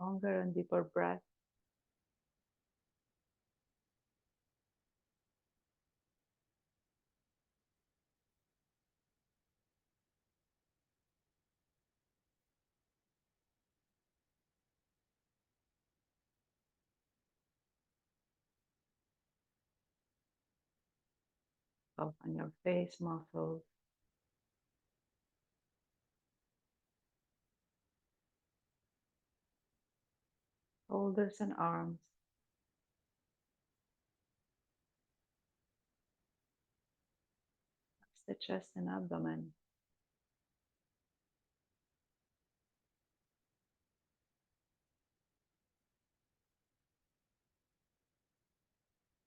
Longer and deeper breath. Open your face muscles. Shoulders and arms. The chest and abdomen.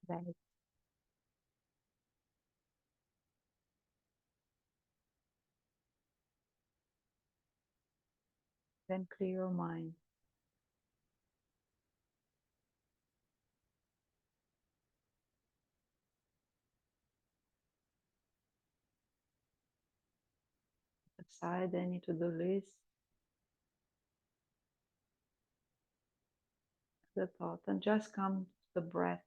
Right. Then clear your mind. Aside any to-do list, the thought, and just come to the breath.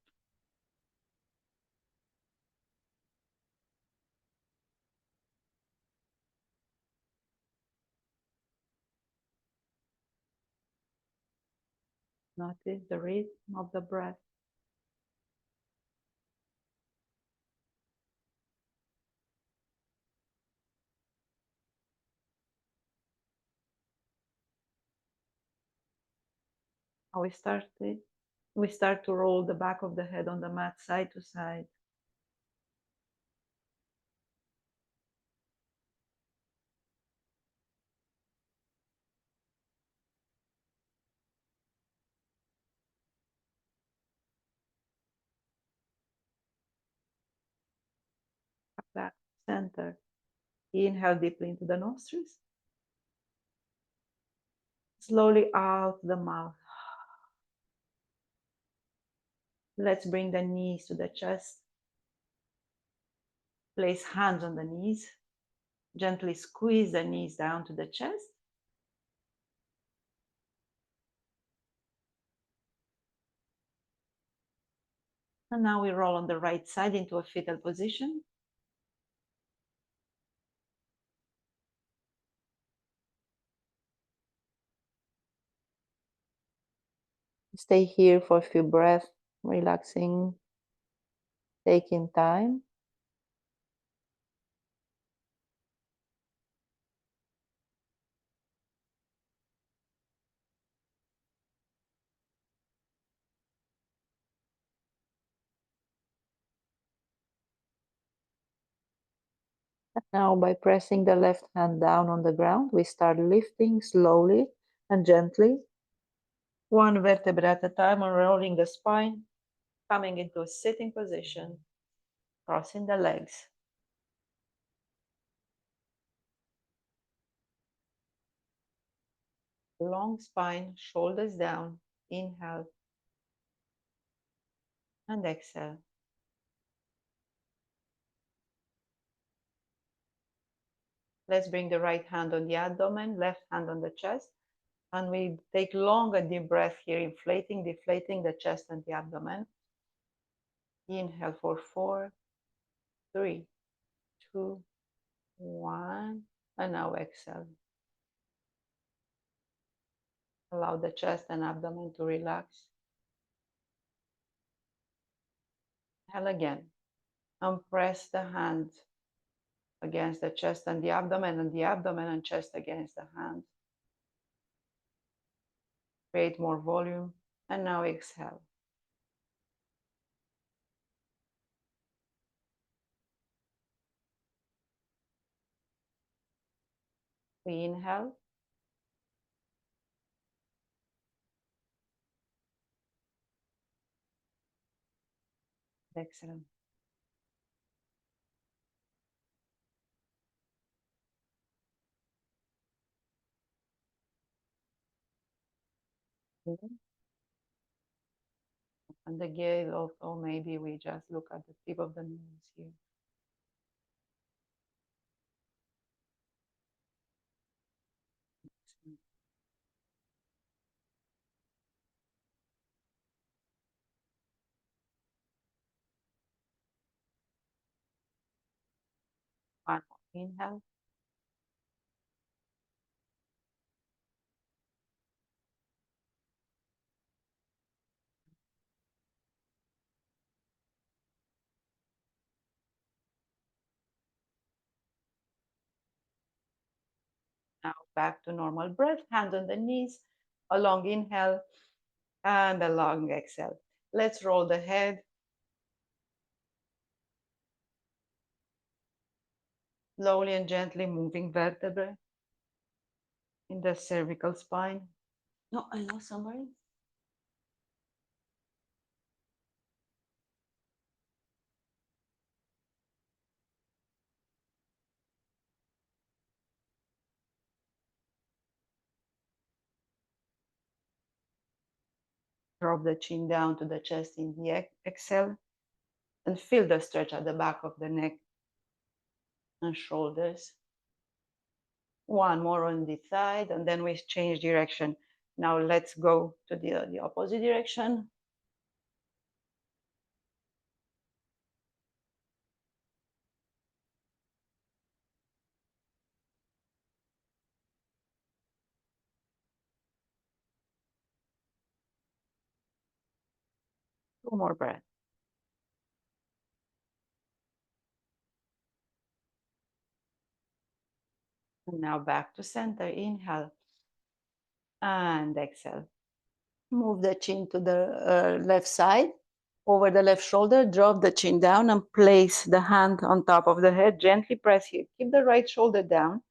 Notice the rhythm of the breath. Now we start to roll the back of the head on the mat side to side. Back center. Inhale deeply into the nostrils. Slowly out the mouth. Let's bring the knees to the chest. Place hands on the knees. Gently squeeze the knees down to the chest. And now we roll on the right side into a fetal position. Stay here for a few breaths, relaxing, taking time. Now, by pressing the left hand down on the ground, we start lifting slowly and gently, one vertebra at a time, unrolling the spine, coming into a sitting position, crossing the legs. Long spine, shoulders down. Inhale and exhale. Let's bring the right hand on the abdomen, left hand on the chest, and we take long and deep breath here, inflating, deflating the chest and the abdomen. Inhale for 4, 3, 2, 1, and now exhale. Allow the chest and abdomen to relax. Inhale again, and press the hand against the chest and the abdomen and chest against the hand. Create more volume, and now exhale. We inhale. Exhale. And the gaze also, maybe we just look at the tip of the nose here. One more inhale. Now back to normal breath, hand on the knees, a long inhale and a long exhale. Let's roll the head. Slowly and gently moving vertebrae in the cervical spine. No, I lost somebody. Drop the chin down to the chest in the exhale and feel the stretch at the back of the neck and shoulders. One more on this side, and then we change direction. Now let's go to the opposite direction. Two more breaths. And now back to center. Inhale and exhale. Move the chin to the left side, over the left shoulder. Drop the chin down and place the hand on top of the head. Gently press here. Keep the right shoulder down.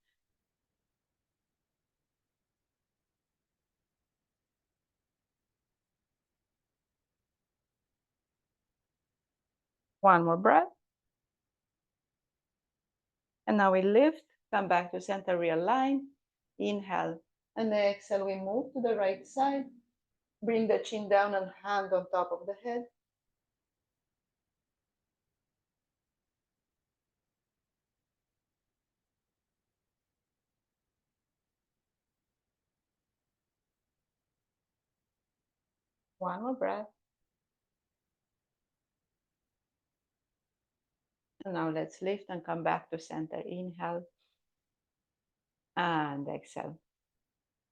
One more breath. And now we lift, come back to center, realign. Inhale and exhale. We move to the right side. Bring the chin down and hand on top of the head. One more breath. And now let's lift and come back to center. Inhale and exhale.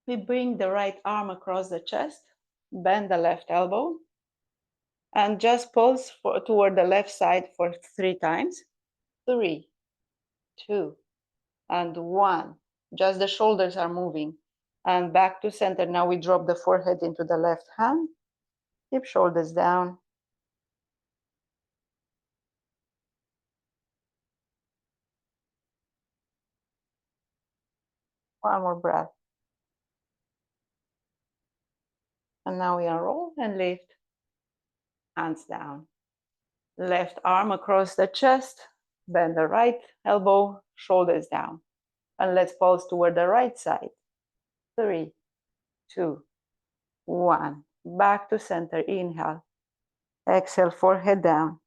We bring the right arm across the chest, bend the left elbow, and just pulse toward the left side for 3 times. 3, 2, and 1. Just the shoulders are moving. And back to center. Now we drop the forehead into the left hand. Keep shoulders down. One more breath. And now we unroll and lift. Hands down. Left arm across the chest. Bend the right elbow, shoulders down. And let's pulse toward the right side. 3, 2, 1. Back to center. Inhale. Exhale, forehead down.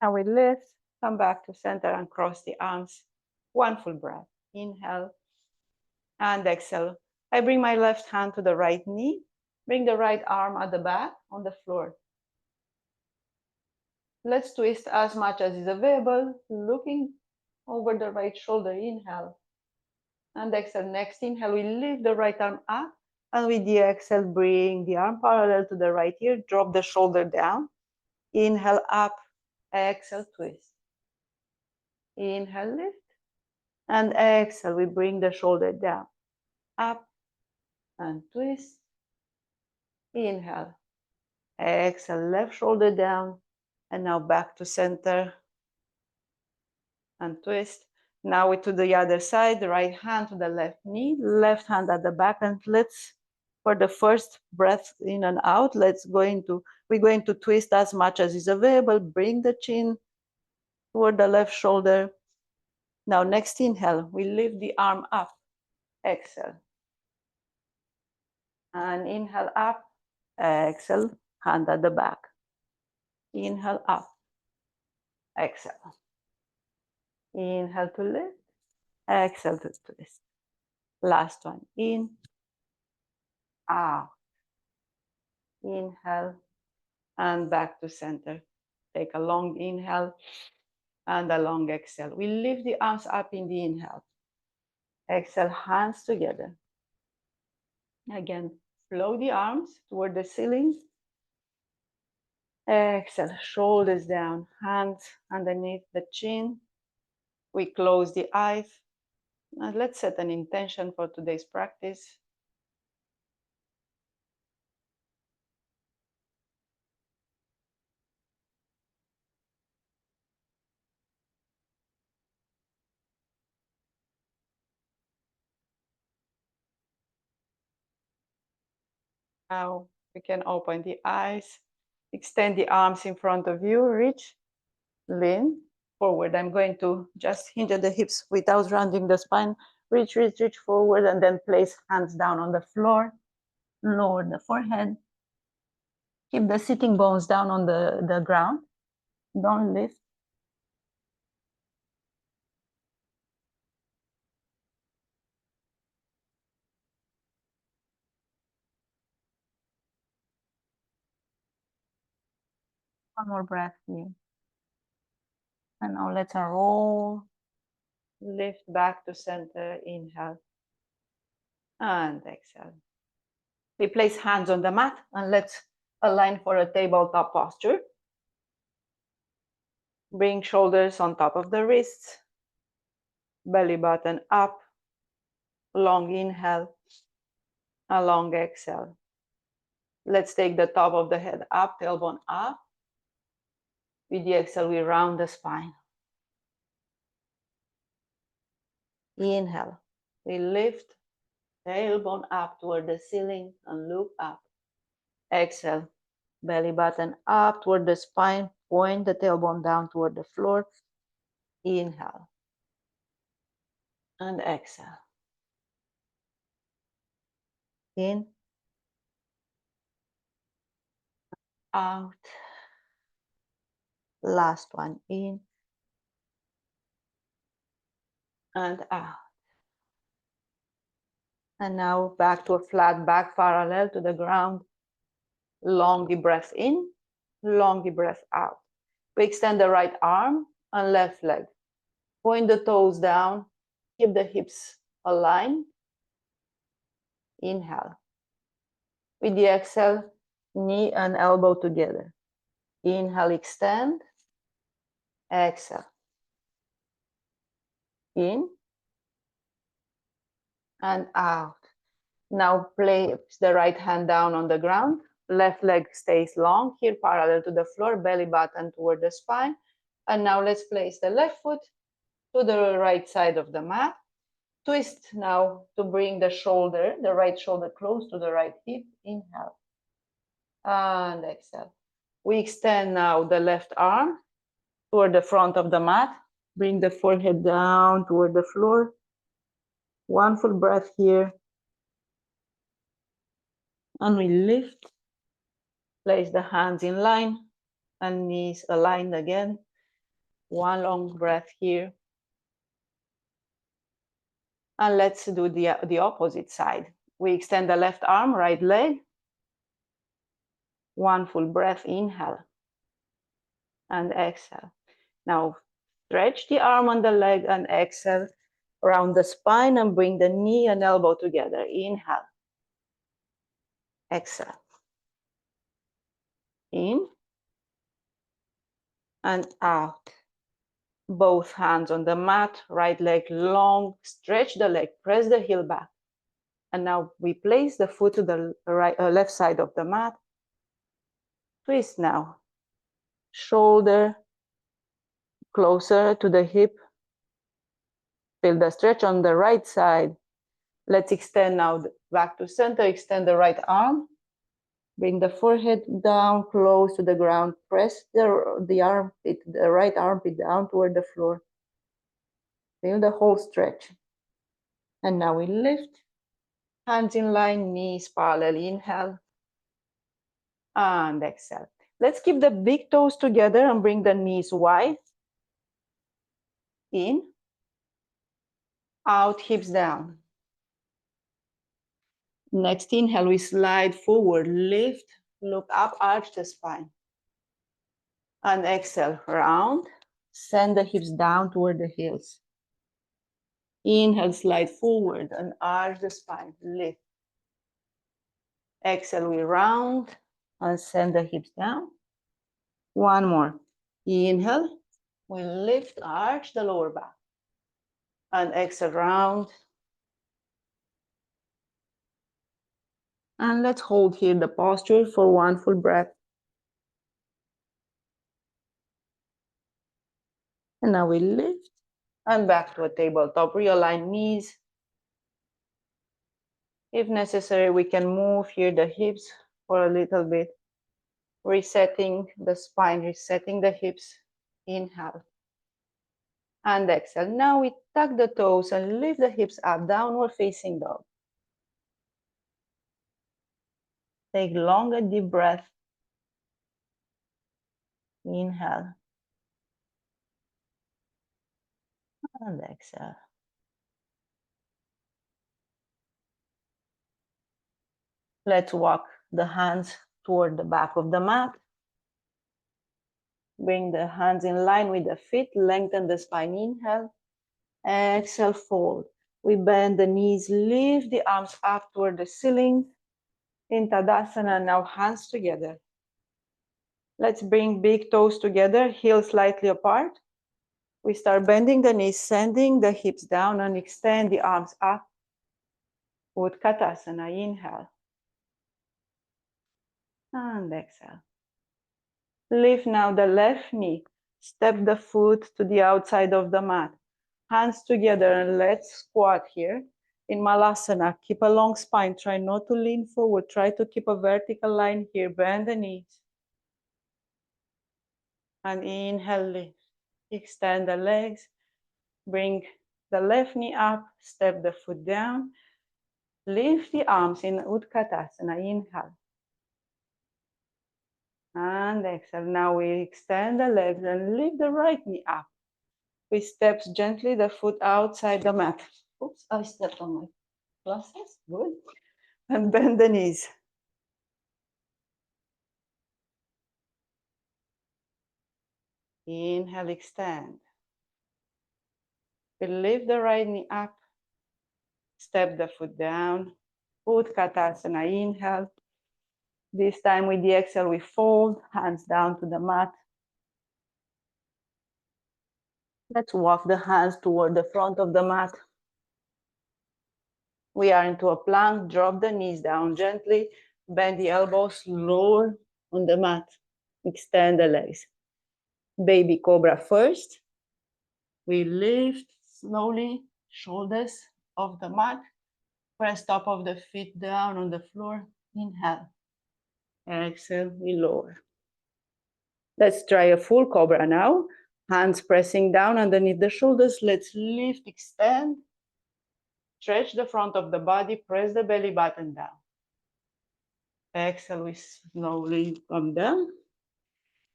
And we lift, come back to center and cross the arms. One full breath. Inhale and exhale. I bring my left hand to the right knee. Bring the right arm at the back on the floor. Let's twist as much as is available, looking over the right shoulder. Inhale and exhale. Next inhale, we lift the right arm up, and with the exhale, bring the arm parallel to the right ear. Drop the shoulder down. Inhale up, exhale, twist. Inhale, lift, and exhale. We bring the shoulder down, up, and twist. Inhale, exhale, left shoulder down, and now back to center and twist. Now we to the other side, the right hand to the left knee, left hand at the back, and let's, for the first breath in and out, we're going to twist as much as is available. Bring the chin toward the left shoulder. Now next inhale, we lift the arm up, exhale. And inhale up, exhale, hand at the back. Inhale up, exhale. Inhale to lift, Exhale to twist. Last one, in, out. Inhale, and back to center. Take a long inhale and a long exhale. We lift the arms up in the inhale. Exhale, hands together. Again, flow the arms toward the ceiling. Exhale, shoulders down, hands underneath the chin. We close the eyes. And let's set an intention for today's practice. Now we can open the eyes, extend the arms in front of you, reach, lean forward. I'm going to just hinge at the hips without rounding the spine. Reach, reach, reach forward, and then place hands down on the floor. Lower the forehead. Keep the sitting bones down on the ground. Don't lift. One more breath here. And now let's roll. Lift back to center. Inhale. And exhale. We place hands on the mat and let's align for a tabletop posture. Bring shoulders on top of the wrists. Belly button up. Long inhale. A long exhale. Let's take the top of the head up, tailbone up. With the exhale, we round the spine. Inhale. We lift, tailbone up toward the ceiling and look up. Exhale. Belly button up toward the spine. Point the tailbone down toward the floor. Inhale. And exhale. In. Out. Last one, in and out. And now back to a flat back parallel to the ground. Long deep breath in, long deep breath out. We extend the right arm and left leg. Point the toes down, keep the hips aligned. Inhale. With the exhale, knee and elbow together. Inhale, extend. Exhale. In and out. Now place the right hand down on the ground. Left leg stays long here, parallel to the floor, belly button toward the spine. And now let's place the left foot to the right side of the mat. Twist now to bring the shoulder, the right shoulder close to the right hip. Inhale. And exhale. We extend now the left arm toward the front of the mat. Bring the forehead down toward the floor. One full breath here. And we lift. Place the hands in line and knees aligned again. One long breath here. And let's do the opposite side. We extend the left arm, right leg. One full breath, inhale and exhale. Now stretch the arm on the leg and exhale. Round the spine and bring the knee and elbow together. Inhale. Exhale. In and out. Both hands on the mat, right leg long, stretch the leg, press the heel back. And now we place the foot to the left side of the mat. Twist now. Shoulder closer to the hip. Feel the stretch on the right side. Let's extend now back to center. Extend the right arm. Bring the forehead down close to the ground. Press the armpit, the right armpit down toward the floor. Feel the whole stretch. And now we lift. Hands in line, knees parallel. Inhale. And exhale. Let's keep the big toes together and bring the knees wide. In Out, hips down. Next inhale, we slide forward, lift, look up, arch the spine. And exhale, round, send the hips down toward the heels. Inhale, slide forward and arch the spine, lift. Exhale, we round and send the hips down. One more. Inhale, we lift, arch the lower back. And exhale, round. And let's hold here the posture for one full breath. And now we lift and back to a tabletop. Realign knees. If necessary, we can move here the hips for a little bit. Resetting the spine, resetting the hips. Inhale. And exhale. Now we tuck the toes and lift the hips up, downward facing dog. Take longer deep breath. Inhale. And exhale. Let's walk the hands toward the back of the mat. Bring the hands in line with the feet. Lengthen the spine. Inhale. Exhale, fold. We bend the knees. Lift the arms up toward the ceiling. In Tadasana, now hands together. Let's bring big toes together, heels slightly apart. We start bending the knees, sending the hips down and extend the arms up. Utkatasana, inhale. And exhale. Lift now the left knee. Step the foot to the outside of the mat. Hands together and let's squat here. In Malasana, keep a long spine. Try not to lean forward. Try to keep a vertical line here. Bend the knees. And inhale, lift. Extend the legs. Bring the left knee up. Step the foot down. Lift the arms in Utkatasana. Inhale. And exhale. Now we extend the legs and lift the right knee up. We step gently the foot outside the mat. Oops, I stepped on my glasses. Good. And bend the knees. Inhale, extend. We lift the right knee up. Step the foot down. Utkatasana. Inhale. This time with the exhale, we fold, hands down to the mat. Let's walk the hands toward the front of the mat. We are into a plank. Drop the knees down gently. Bend the elbows, lower on the mat. Extend the legs. Baby cobra first. We lift slowly, shoulders off the mat. Press top of the feet down on the floor. Inhale. Exhale, we lower. Let's try a full cobra now. Hands pressing down underneath the shoulders. Let's lift, extend. Stretch the front of the body. Press the belly button down. Exhale, we slowly come down.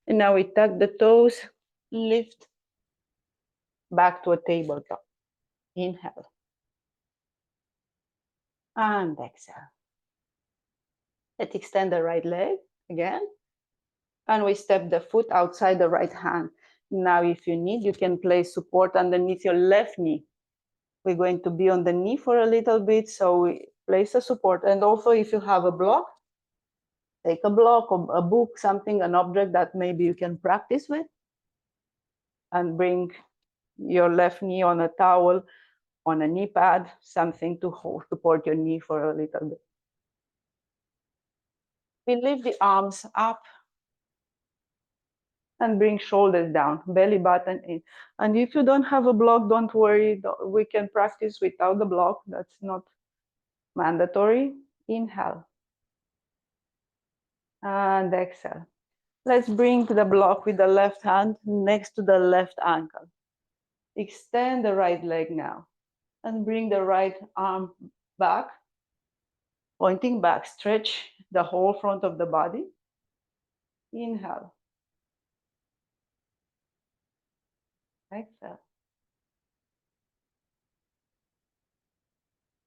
And now we tuck the toes, lift back to a tabletop. Inhale. And exhale. Let's extend the right leg again. And we step the foot outside the right hand. Now, if you need, you can place support underneath your left knee. We're going to be on the knee for a little bit, so we place a support. And also, if you have a block, take a block or a book, something, an object that maybe you can practice with. And bring your left knee on a towel, on a knee pad, something to hold, support your knee for a little bit. We lift the arms up and bring shoulders down, belly button in. And if you don't have a block, don't worry. We can practice without the block. That's not mandatory. Inhale. And exhale. Let's bring the block with the left hand next to the left ankle. Extend the right leg now. And bring the right arm back, pointing back. Stretch the whole front of the body. Inhale. Exhale.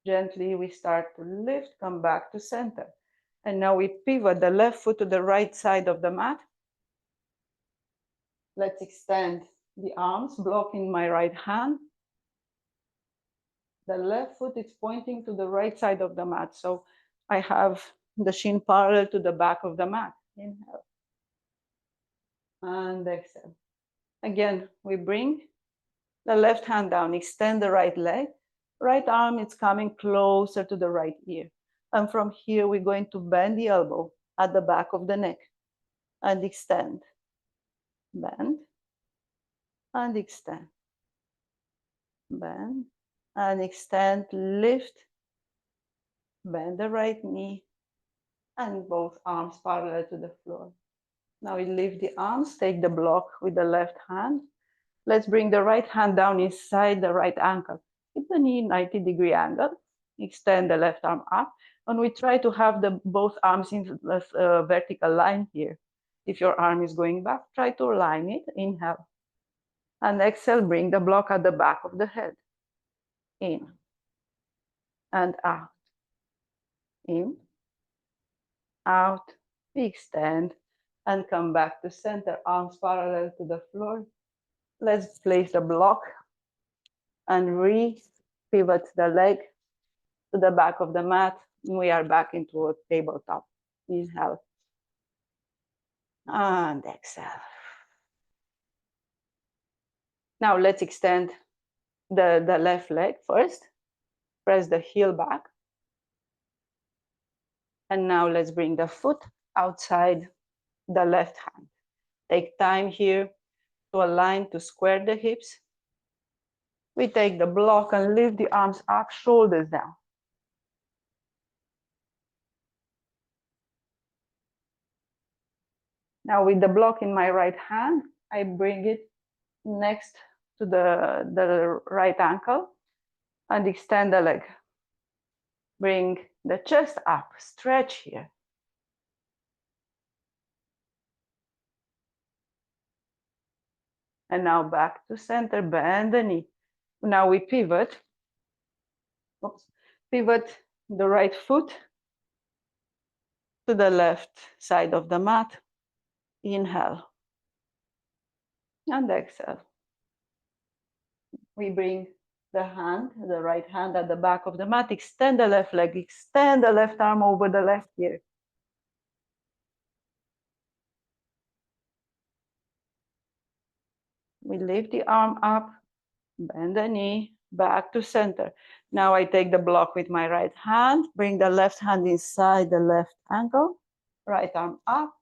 Gently, we start to lift, come back to center. And now we pivot the left foot to the right side of the mat. Let's extend the arms, blocking my right hand. The left foot is pointing to the right side of the mat. So I have the shin parallel to the back of the mat. Inhale. And exhale. Again, we bring the left hand down, extend the right leg. Right arm is coming closer to the right ear. And from here, we're going to bend the elbow at the back of the neck and extend. Bend and extend. Bend and extend, lift, bend the right knee, and both arms parallel to the floor. Now we lift the arms, take the block with the left hand. Let's bring the right hand down inside the right ankle. Keep the knee 90-degree angle. Extend the left arm up. And we try to have both arms in the vertical line here. If your arm is going back, try to align it. Inhale. And exhale, bring the block at the back of the head. In and out. In, out, extend, and come back to center, arms parallel to the floor. Let's place the block and re-pivot the leg to the back of the mat. We are back into a tabletop. Inhale and exhale. Now let's extend the left leg first. Press the heel back. And now let's bring the foot outside the left hand. Take time here to align, to square the hips. We take the block and lift the arms up, shoulders down. Now with the block in my right hand, I bring it next to the right ankle and extend the leg. Bring the chest up, stretch here. And now back to center, bend the knee. Now we pivot. Oops. Pivot the right foot to the left side of the mat. Inhale and exhale. We bring the right hand at the back of the mat. Extend the left leg, extend the left arm over the left ear. We lift the arm up, bend the knee, back to center. Now I take the block with my right hand, bring the left hand inside the left ankle, right arm up,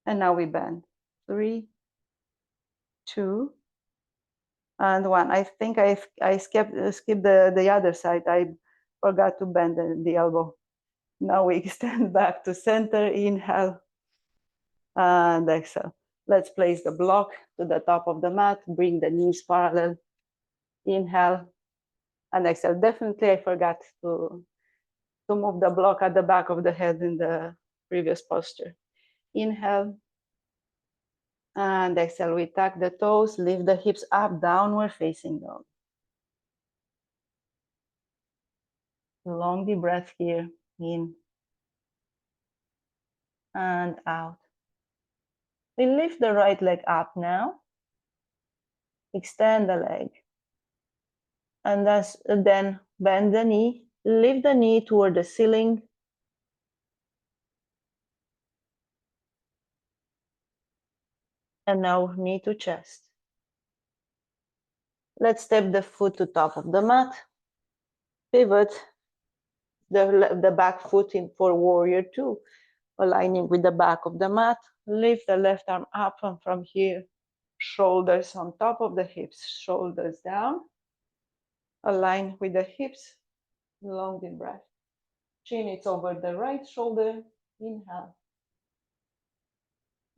and now we bend. 3, 2, and 1. I think I skipped the other side. I forgot to bend the elbow. Now we extend back to center, inhale, and exhale. Let's place the block to the top of the mat, bring the knees parallel, inhale, and exhale. Definitely I forgot to move the block at the back of the head in the previous posture. Inhale, and exhale. We tuck the toes, lift the hips up, downward facing dog. Long deep breath here, in and out. We lift the right leg up now. Extend the leg. And then bend the knee, lift the knee toward the ceiling. And now knee to chest. Let's step the foot to top of the mat. Pivot the back foot in for warrior 2. Aligning with the back of the mat. Lift the left arm up, and from here, shoulders on top of the hips, shoulders down. Align with the hips, long deep breath. Chin is over the right shoulder. Inhale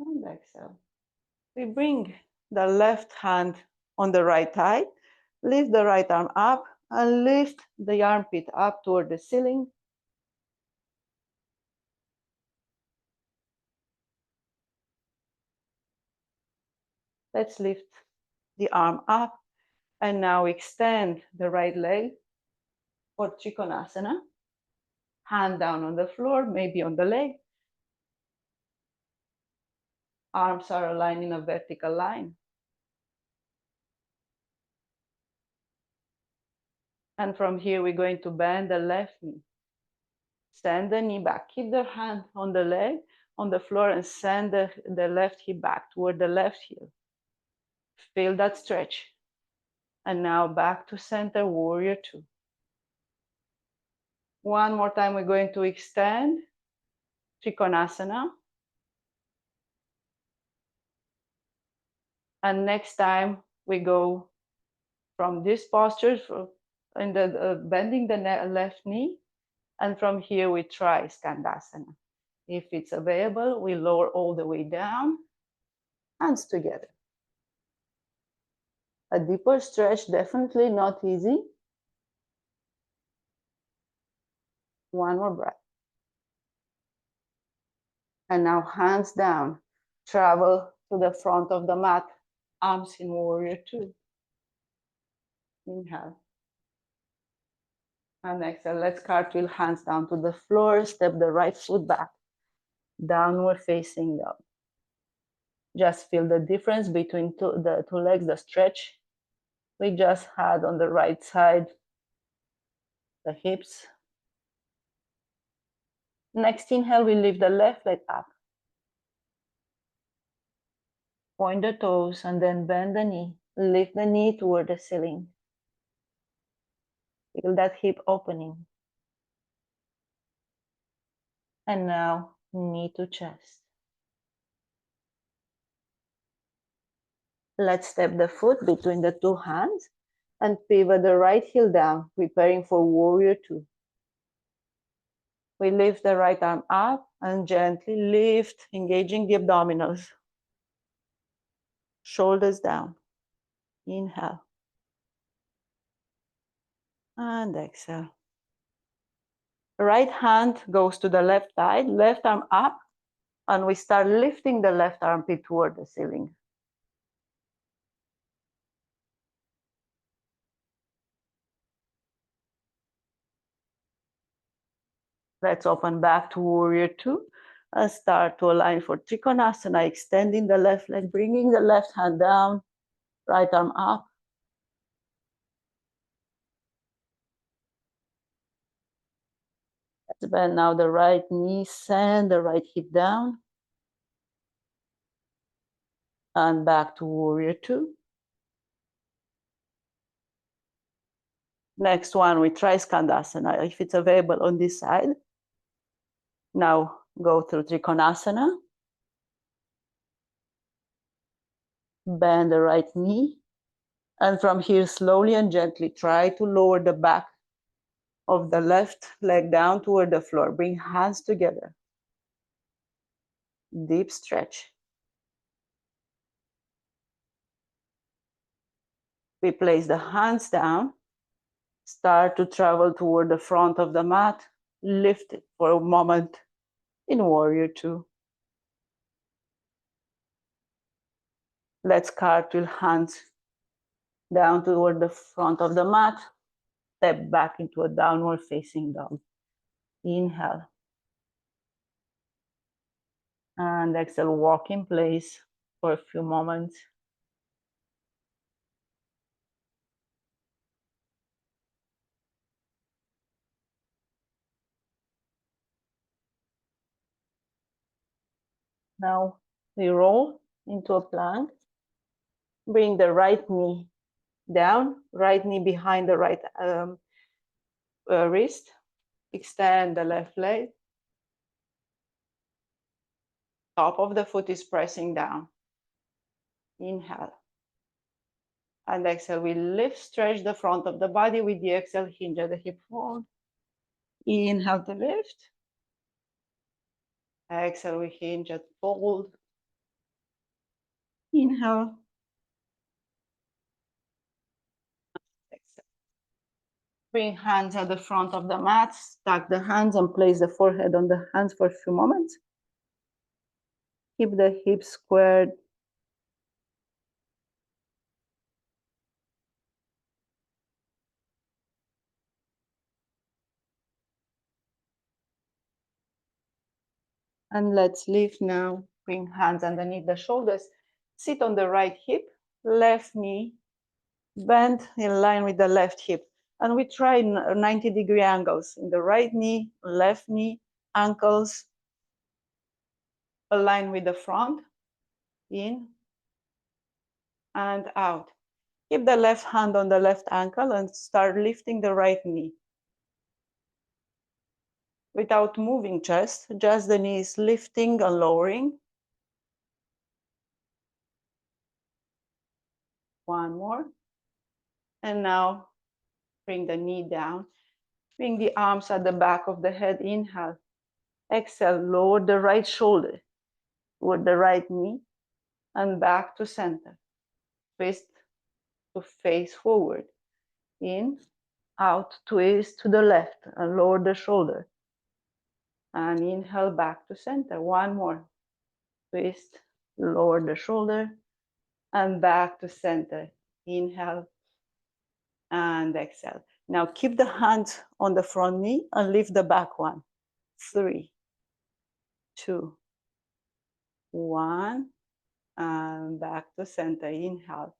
and exhale. We bring the left hand on the right thigh, lift the right arm up, and lift the armpit up toward the ceiling. Let's lift the arm up, and now extend the right leg. for Trikonasana. Hand down on the floor, maybe on the leg. Arms are aligned in a vertical line. And from here, we're going to bend the left knee. Send the knee back. Keep the hand on the leg, on the floor, and send the left hip back toward the left heel. Feel that stretch. And now back to center, warrior two. One more time, we're going to extend Trikonasana. And next time, we go from this posture, in the bending the left knee, and from here we try Skandasana. If it's available, we lower all the way down, hands together. A deeper stretch, definitely not easy. One more breath. And now hands down, travel to the front of the mat, arms in warrior two. Inhale. And exhale, let's cartwheel, hands down to the floor, step the right foot back, downward facing dog. Just feel the difference between the two legs, the stretch we just had on the right side, the hips. Next inhale, we lift the left leg up. Point the toes and then bend the knee. Lift the knee toward the ceiling. Feel that hip opening. And now, knee to chest. Let's step the foot between the two hands and pivot the right heel down, preparing for warrior two. We lift the right arm up and gently lift, engaging the abdominals. Shoulders down. Inhale. And exhale. Right hand goes to the left side, left arm up, and we start lifting the left armpit toward the ceiling. Let's open back to warrior two and start to align for Trikonasana, extending the left leg, bringing the left hand down, right arm up. Let's bend now the right knee, send the right hip down. And back to warrior two. Next one, we try Skandasana, if it's available on this side. Now go through Trikonasana. Bend the right knee. And from here, slowly and gently, try to lower the back of the left leg down toward the floor. Bring hands together. Deep stretch. We place the hands down. Start to travel toward the front of the mat. Lift it for a moment in warrior two. Let's cartwheel hands down toward the front of the mat. Step back into a downward facing dog. Inhale. And exhale, walk in place for a few moments. Now we roll into a plank. Bring the right knee down, right knee behind the right wrist. Extend the left leg. Top of the foot is pressing down. Inhale. And exhale, we lift, stretch the front of the body with the exhale, hinge at the hip bone. Inhale to lift. Exhale, we hinge at fold. Inhale. Exhale. Bring hands at the front of the mat. Stack the hands and place the forehead on the hands for a few moments. Keep the hips squared. And let's lift now. Bring hands underneath the shoulders. Sit on the right hip, left knee, bend in line with the left hip. And we try 90-degree angles in the right knee, left knee, ankles align with the front, in and out. Keep the left hand on the left ankle and start lifting the right knee. Without moving chest, just the knees lifting and lowering. One more. And now bring the knee down. Bring the arms at the back of the head. Inhale. Exhale, lower the right shoulder toward the right knee and back to center. Twist to face forward. In, out, twist to the left and lower the shoulder. And inhale back to center. One more. Twist, lower the shoulder and back to center. Inhale and exhale. Now keep the hand on the front knee and lift the back one. 3, 2, 1, and back to center. Inhale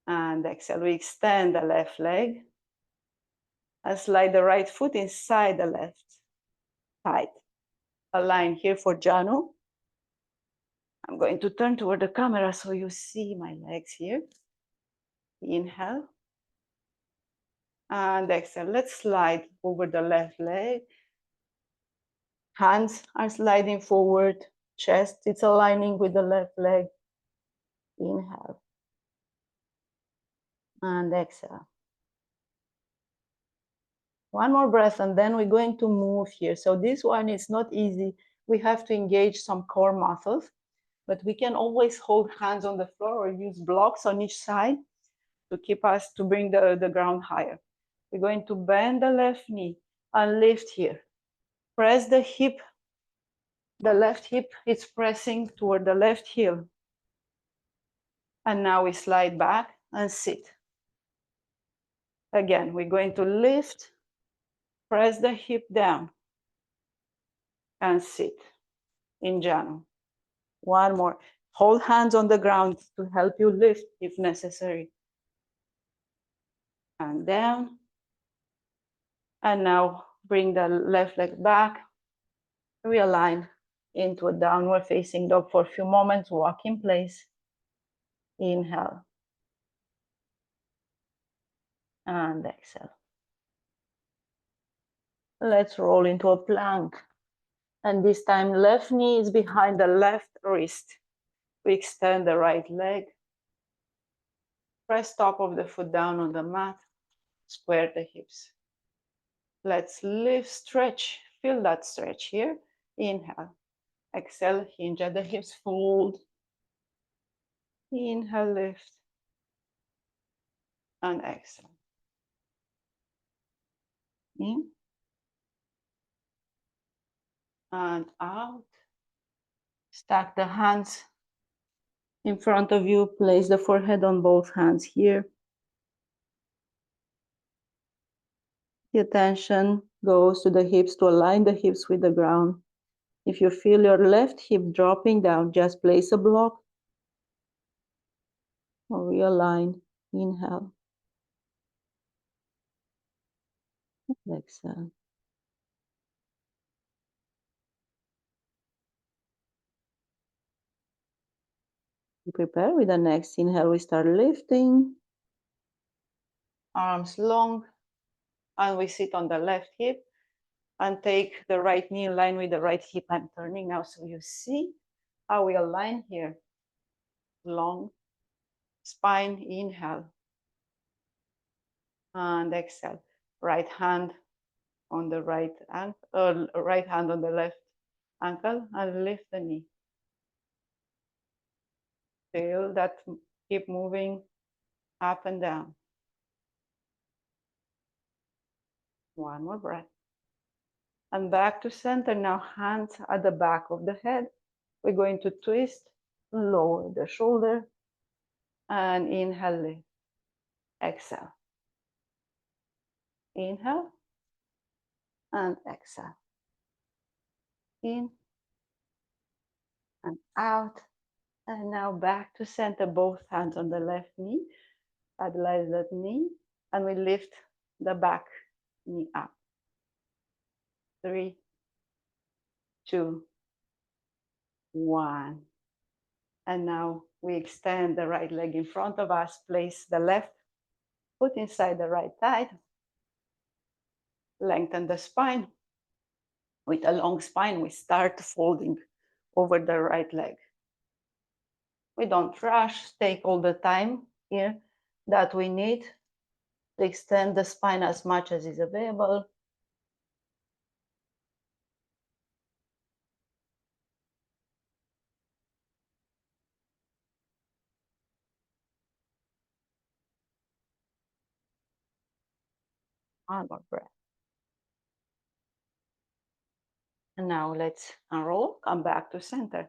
and exhale. We extend the left leg and slide the right foot inside the left side. Align here for Janu. I'm going to turn toward the camera so you see my legs here. Inhale and exhale. Let's slide over the left leg. Hands are sliding forward. Chest is aligning with the left leg. Inhale and exhale. One more breath and then we're going to move here. So this one is not easy. We have to engage some core muscles, but we can always hold hands on the floor or use blocks on each side to keep us, to bring the ground higher. We're going to bend the left knee and lift here. Press the hip. The left hip is pressing toward the left heel. And now we slide back and sit. Again, we're going to lift, press the hip down, and sit in Janu. One more. Hold hands on the ground to help you lift if necessary. And down. And now bring the left leg back. Realign into a downward facing dog for a few moments. Walk in place. Inhale. And exhale. Let's roll into a plank. And this time, left knee is behind the left wrist. We extend the right leg. Press top of the foot down on the mat. Square the hips. Let's lift, stretch. Feel that stretch here. Inhale. Exhale, hinge at the hips, fold. Inhale, lift. And exhale. In. And out. Stack the hands in front of you. Place the forehead on both hands here. The attention goes to the hips to align the hips with the ground. If you feel your left hip dropping down, just place a block or realign. Inhale. Exhale. Prepare with the next inhale. We start lifting. Arms long. And we sit on the left hip and take the right knee in line with the right hip. I'm turning now so you see how we align here. Long spine, inhale. And exhale. Right hand on the right ankle, right hand on the left ankle, and lift the knee. Feel that hip moving up and down. One more breath. And back to center. Now hands at the back of the head. We're going to twist, lower the shoulder, and inhale, lift. Exhale. Inhale and exhale. in and out. And now back to center, both hands on the left knee. Stabilize that knee. And we lift the back knee up. 3, 2, 1. And now we extend the right leg in front of us. Place the left foot inside the right thigh. Lengthen the spine. With a long spine, we start folding over the right leg. We don't rush, take all the time here that we need to extend the spine as much as is available. One more breath. And now let's unroll, come back to center.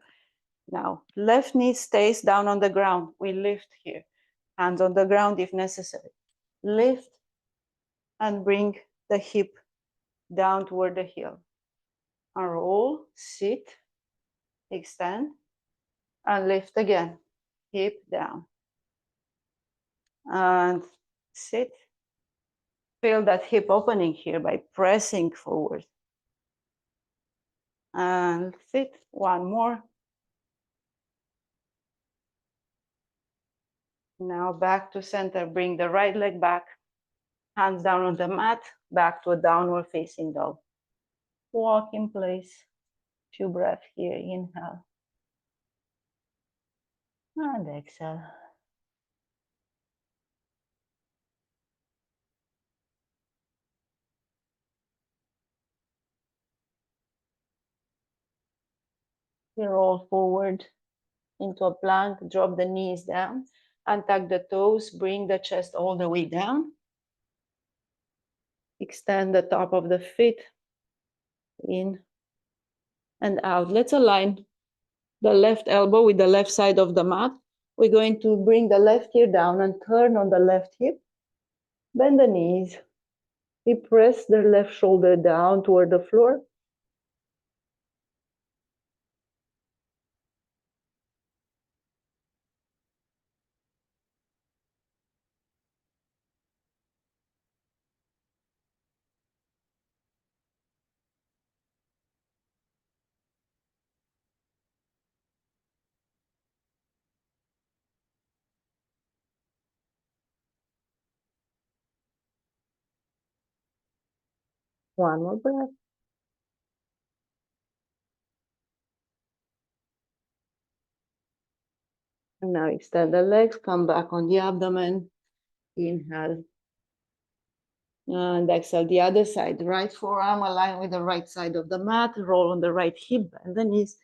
Now, left knee stays down on the ground. We lift here. Hands on the ground if necessary. Lift and bring the hip down toward the heel. Unroll, sit, extend, and lift again. Hip down. And sit. Feel that hip opening here by pressing forward. And sit. One more. Now back to center. Bring the right leg back. Hands down on the mat. Back to a downward facing dog. Walk in place. Few breaths here. Inhale. And exhale. We roll forward into a plank. Drop the knees down. Untuck the toes. Bring the chest all the way down. Extend the top of the feet. In and out. Let's align the left elbow with the left side of the mat. We're going to bring the left ear down and turn on the left hip. Bend the knees. We press the left shoulder down toward the floor. One more breath. And now extend the legs, come back on the abdomen. Inhale. And exhale the other side. Right forearm aligned with the right side of the mat. Roll on the right hip, bend the knees.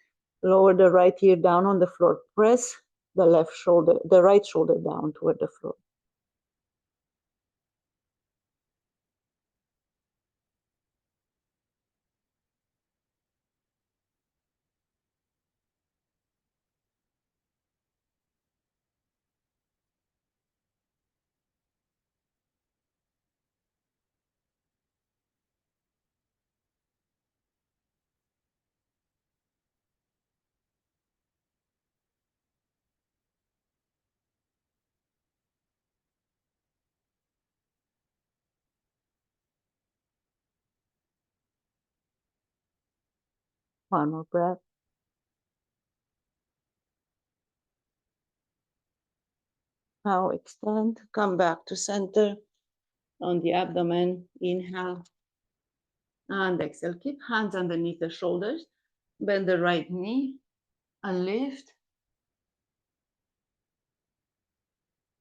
Lower the right ear down on the floor. Press the left shoulder, the right shoulder down toward the floor. One more breath. Now extend, come back to center on the abdomen. Inhale and exhale. Keep hands underneath the shoulders. Bend the right knee and lift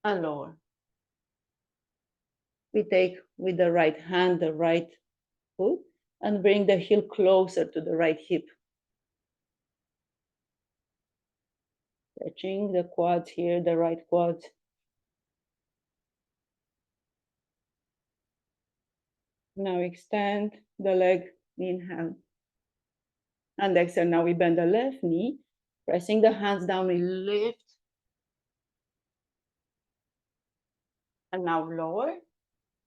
and lower. We take with the right hand the right foot and bring the heel closer to the right hip. Stretching the quads here, the right quads. Now extend the leg, inhale. And exhale, now we bend the left knee, pressing the hands down, we lift. And now lower.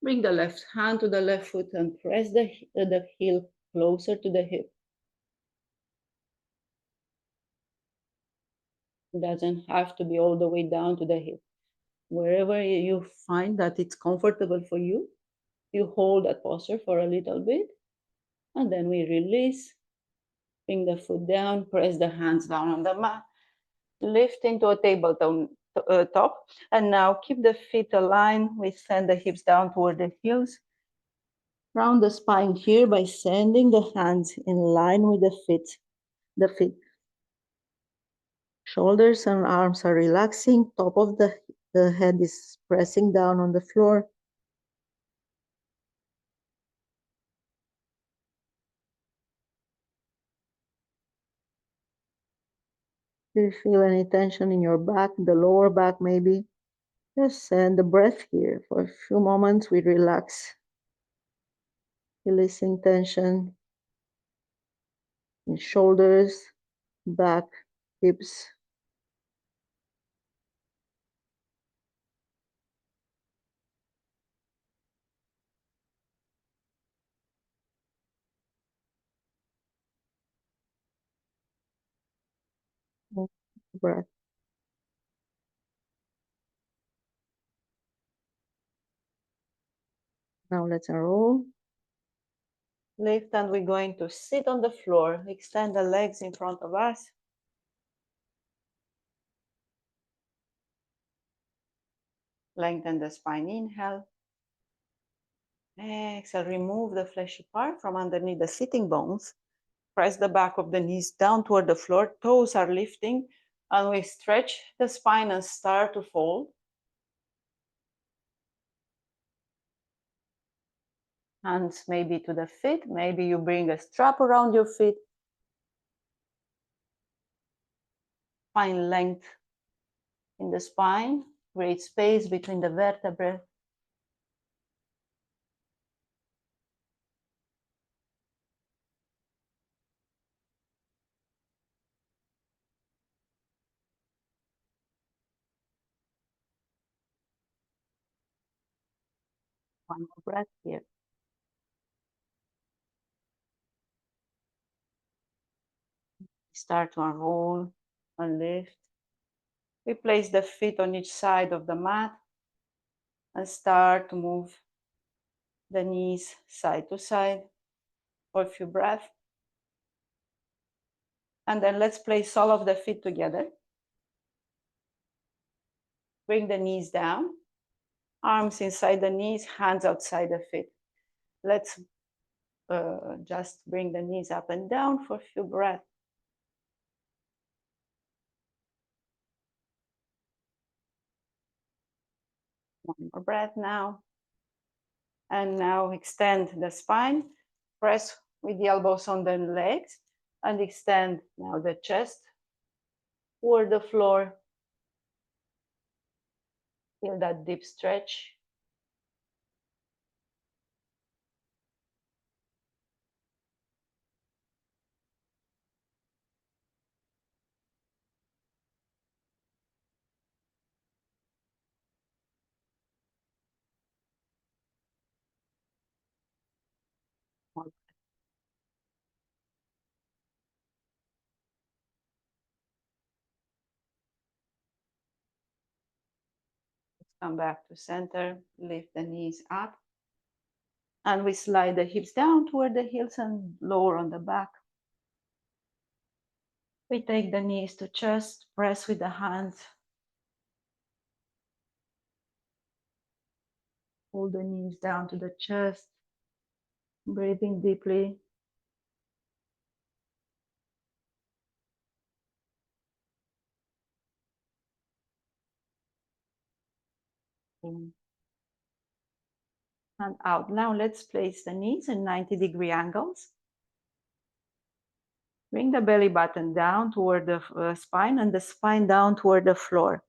Bring the left hand to the left foot and press the heel closer to the hip. It doesn't have to be all the way down to the hip. Wherever you find that it's comfortable for you, you hold that posture for a little bit, and then we release, bring the foot down, press the hands down on the mat, lift into a top, and now keep the feet aligned. We send the hips down toward the heels. Round the spine here by sending the hands in line with the feet. The feet. Shoulders and arms are relaxing. Top of the head is pressing down on the floor. Do you feel any tension in your back, the lower back maybe? Just send the breath here. For a few moments, we relax, releasing tension in shoulders, back, hips. Breath. Now let's unroll. Lift, and we're going to sit on the floor. Extend the legs in front of us. Lengthen the spine, inhale. Exhale, remove the fleshy part from underneath the sitting bones. Press the back of the knees down toward the floor. Toes are lifting, and we stretch the spine and start to fold. Hands maybe to the feet. Maybe you bring a strap around your feet. Find length in the spine. Create space between the vertebrae. One more breath here. Start to unroll and lift. We place the feet on each side of the mat and start to move the knees side to side for a few breaths. And then let's place all of the feet together. Bring the knees down, arms inside the knees, hands outside the feet. Let's just bring the knees up and down for a few breaths. One more breath now. And now extend the spine. Press with the elbows on the legs and extend now the chest toward the floor. Feel that deep stretch. Come back to center, lift the knees up. And we slide the hips down toward the heels and lower on the back. We take the knees to chest, press with the hands. Pull the knees down to the chest. Breathing deeply. In and out. Now let's place the knees in 90-degree angles. Bring the belly button down toward the spine and the spine down toward the floor.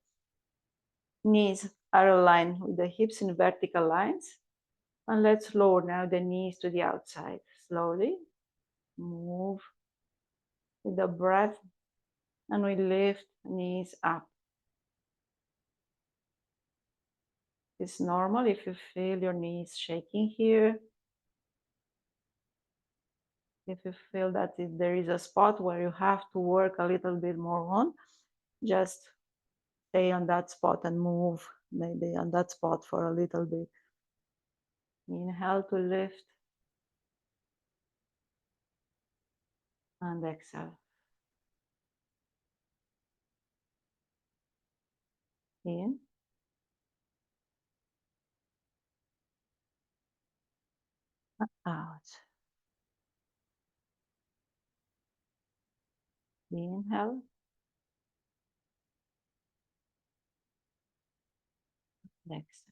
Knees are aligned with the hips in vertical lines. And let's lower now the knees to the outside. Slowly move with the breath, and we lift knees up. It's normal if you feel your knees shaking here. If you feel that there is a spot where you have to work a little bit more on, Just stay on that spot and move maybe on that spot for a little bit. Inhale to lift and exhale. In, out. Inhale, exhale.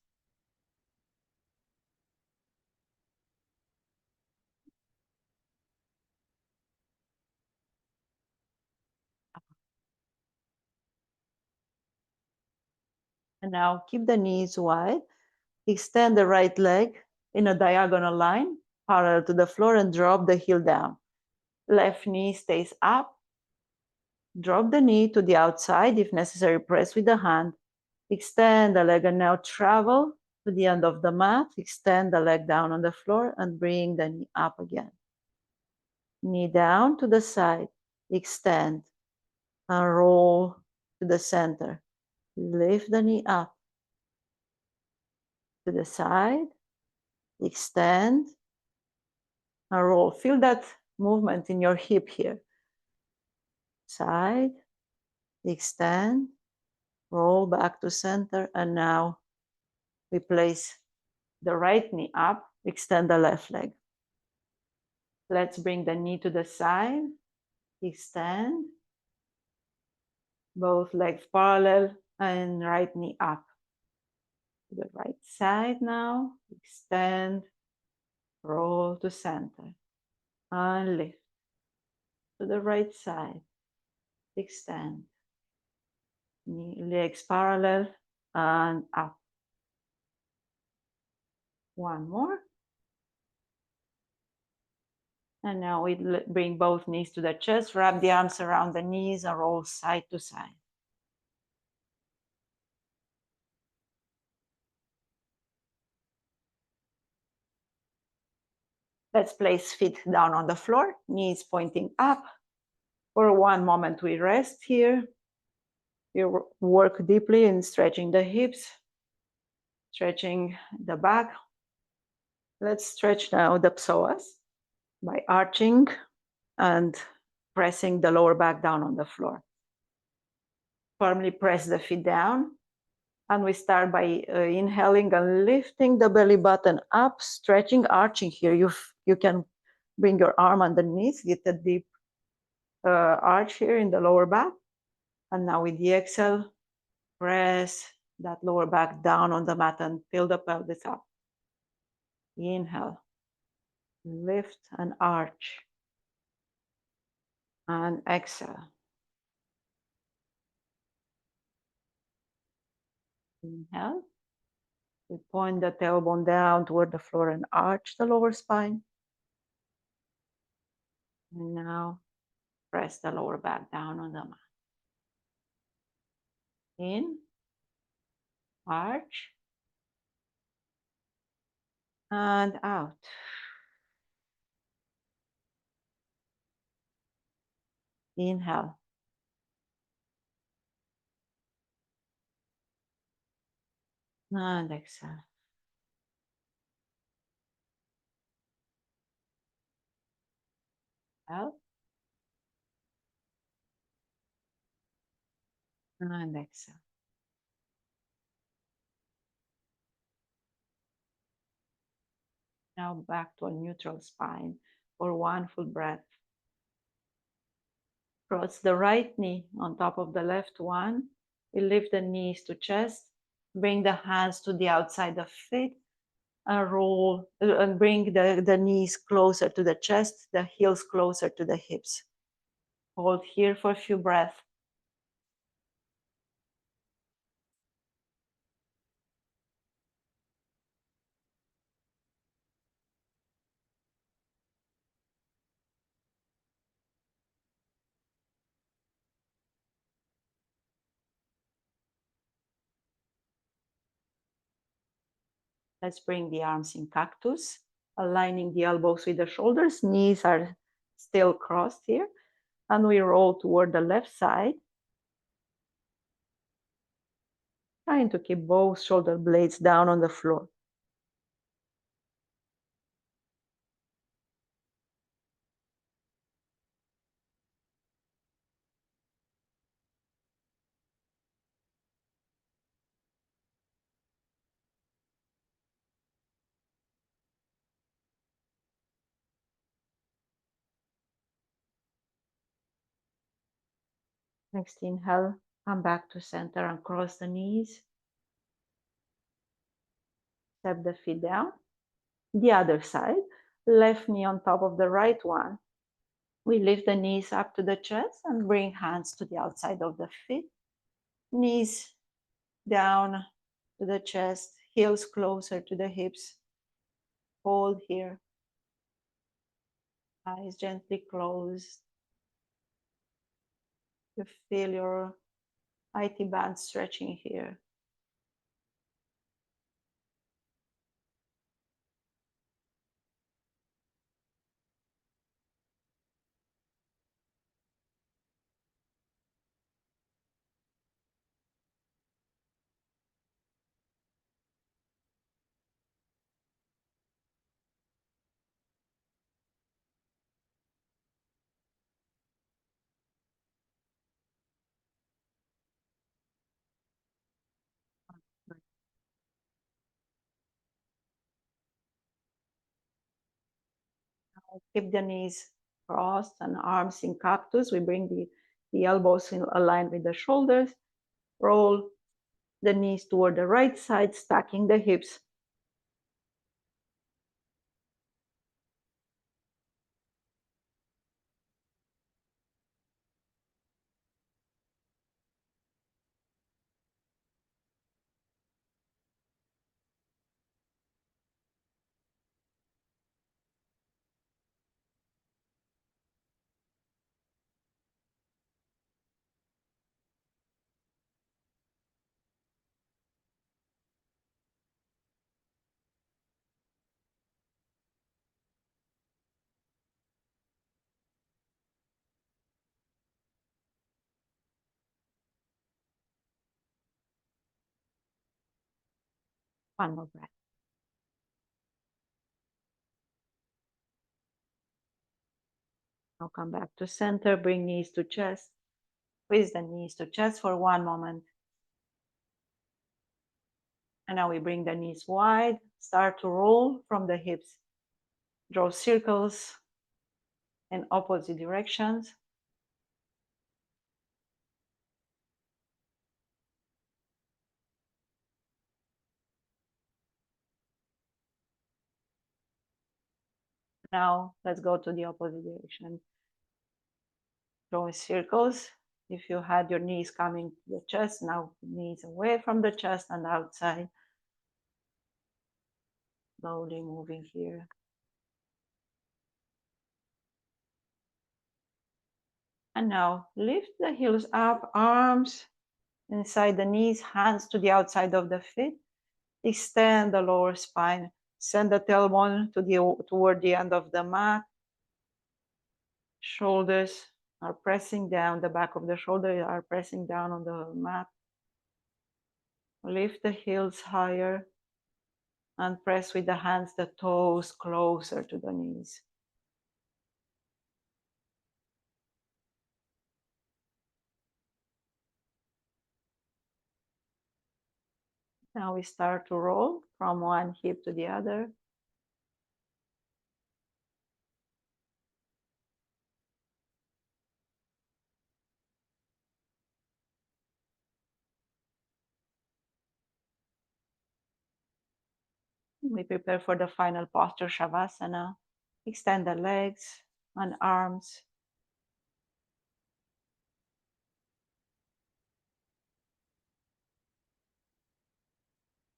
And now keep the knees wide. Extend the right leg in a diagonal line, parallel to the floor, and drop the heel down. Left knee stays up. Drop the knee to the outside. If necessary, press with the hand. Extend the leg and now travel to the end of the mat. Extend the leg down on the floor and bring the knee up again. Knee down to the side. Extend and roll to the center. Lift the knee up to the side. Extend and roll. Feel that movement in your hip here. Side, extend, roll back to center, and now we place the right knee up, extend the left leg. Let's bring the knee to the side, extend, both legs parallel, and right knee up. To the right side now, extend, roll to center, and lift. To the right side, extend, legs parallel, and up. One more. And now we bring both knees to the chest, wrap the arms around the knees and roll side to side. Let's place feet down on the floor, knees pointing up. For one moment, we rest here. We work deeply in stretching the hips, stretching the back. Let's stretch now the psoas by arching and pressing the lower back down on the floor. Firmly press the feet down. And we start by inhaling and lifting the belly button up, stretching, arching here. You can bring your arm underneath, get a deep arch here in the lower back. And now with the exhale, press that lower back down on the mat and fill the pelvis up. Inhale, lift and arch. And exhale. Inhale. We point the tailbone down toward the floor and arch the lower spine. And now press the lower back down on the mat. In, arch, and out. Inhale. And exhale. Out. And exhale. Now back to a neutral spine for one full breath. Cross the right knee on top of the left one. We lift the knees to chest. Bring the hands to the outside of feet and roll and bring the knees closer to the chest, the heels closer to the hips. Hold here for a few breaths. Let's bring the arms in cactus, aligning the elbows with the shoulders. Knees are still crossed here. And we roll toward the left side. trying to keep both shoulder blades down on the floor. Next inhale, come back to center and cross the knees. Step the feet down. The other side, left knee on top of the right one. We lift the knees up to the chest and bring hands to the outside of the feet. Knees down to the chest, heels closer to the hips. Hold here. Eyes gently closed. You feel your IT band stretching here. Keep the knees crossed and arms in cactus. We bring the elbows in aligned with the shoulders. Roll the knees toward the right side, stacking the hips. One more breath. Now come back to center, bring knees to chest. Squeeze the knees to chest for one moment. And now we bring the knees wide, start to roll from the hips. Draw circles in opposite directions. Now let's go to the opposite direction. Draw circles. If you had your knees coming to the chest, now knees away from the chest and outside. Slowly moving here. And now lift the heels up, arms inside the knees, hands to the outside of the feet. Extend the lower spine. Send the tailbone toward the end of the mat. Shoulders are pressing down, the back of the shoulder are pressing down on the mat. Lift the heels higher and press with the hands the toes closer to the knees. Now we start to roll from one hip to the other. We prepare for the final posture, Shavasana. Extend the legs and arms.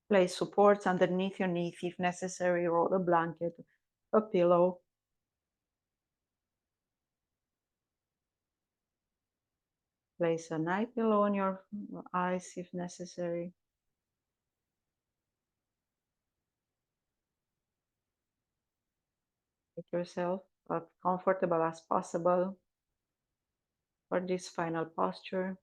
Place supports underneath your knees if necessary. Roll a blanket, a pillow. Place a night pillow on your eyes if necessary. Make yourself as comfortable as possible for this final posture.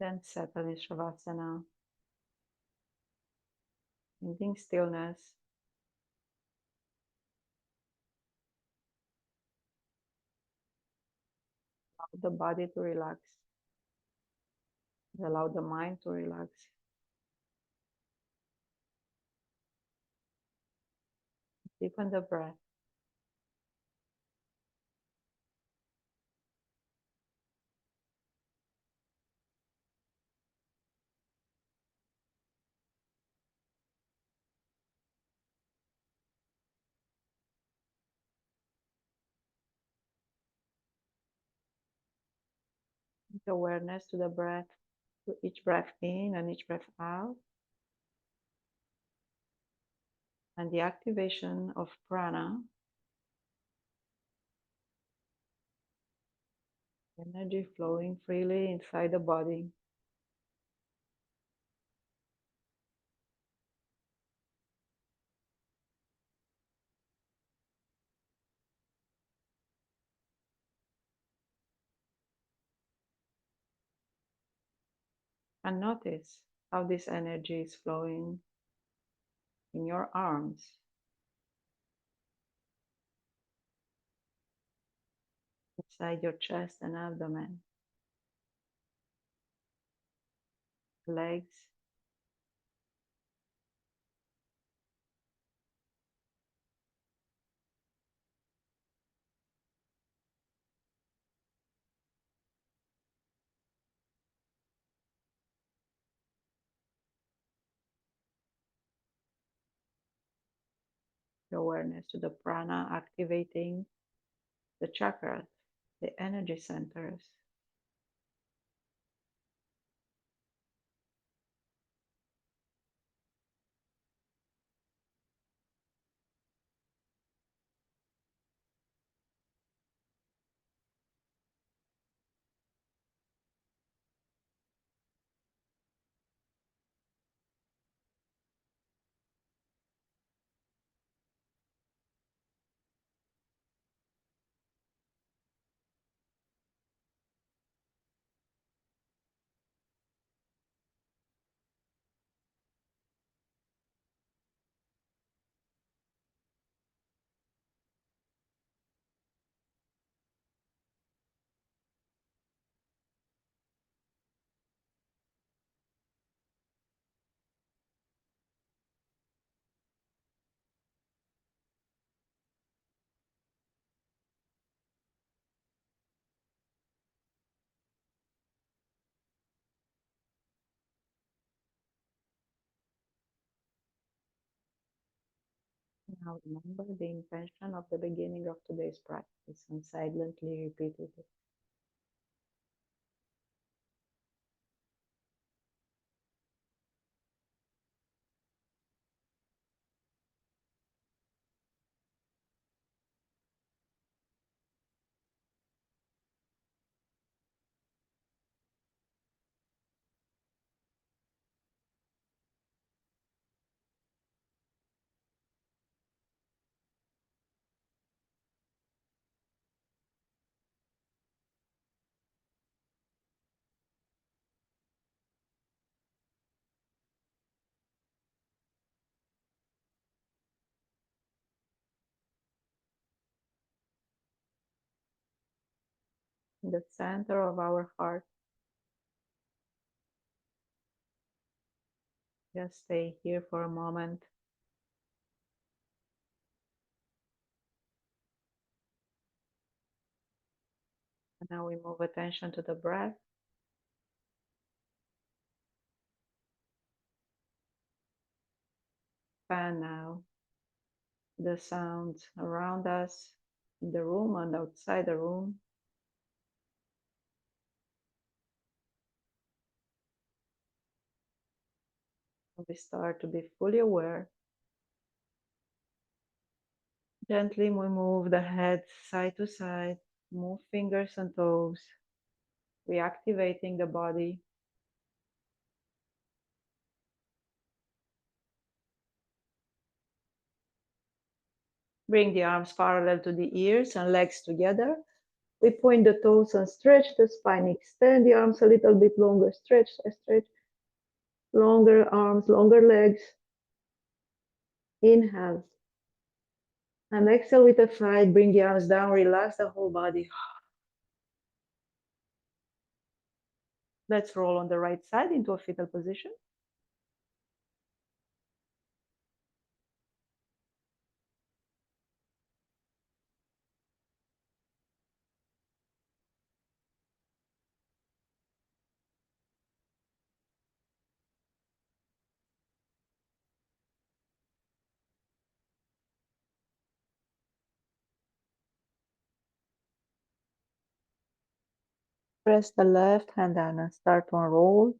Then settle in Shavasana, finding stillness. Allow the body to relax. Allow the mind to relax. Deepen the breath. With awareness to the breath, to each breath in and each breath out, and the activation of prana, energy flowing freely inside the body. And notice how this energy is flowing in your arms, inside your chest and abdomen, legs, the awareness to the prana activating the chakras, the energy centers. Now remember the intention of the beginning of today's practice and silently repeat it. In the center of our heart, just stay here for a moment. And now we move attention to the breath. And now the sounds around us, in the room and outside the room. We start to be fully aware. Gently we move the head side to side, move fingers and toes, reactivating the body. Bring the arms parallel to the ears and legs together. We point the toes and stretch the spine. Extend the arms a little bit longer. Stretch, stretch. Longer arms, longer legs. Inhale. And exhale with a fight. Bring the arms down. Relax the whole body. Let's roll on the right side into a fetal position. Press the left hand down and start to unroll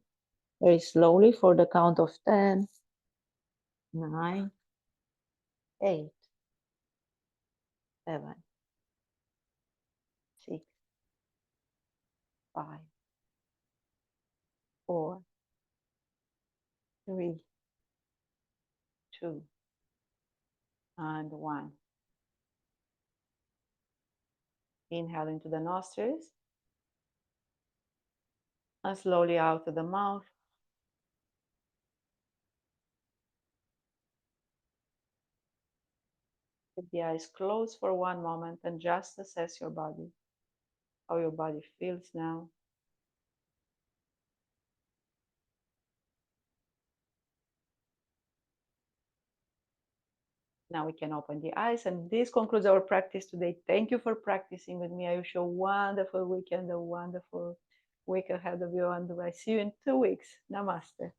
very slowly for the count of 10, 9, 8, 7, 6, 5, 4, 3, 2, and 1. Inhale into the nostrils and slowly out of the mouth. Keep the eyes closed for one moment and just assess your body, how your body feels now. Now we can open the eyes, and this concludes our practice today. Thank you for practicing with me. I wish you a wonderful weekend, a wonderful week ahead of you, and I see you in 2 weeks. Namaste.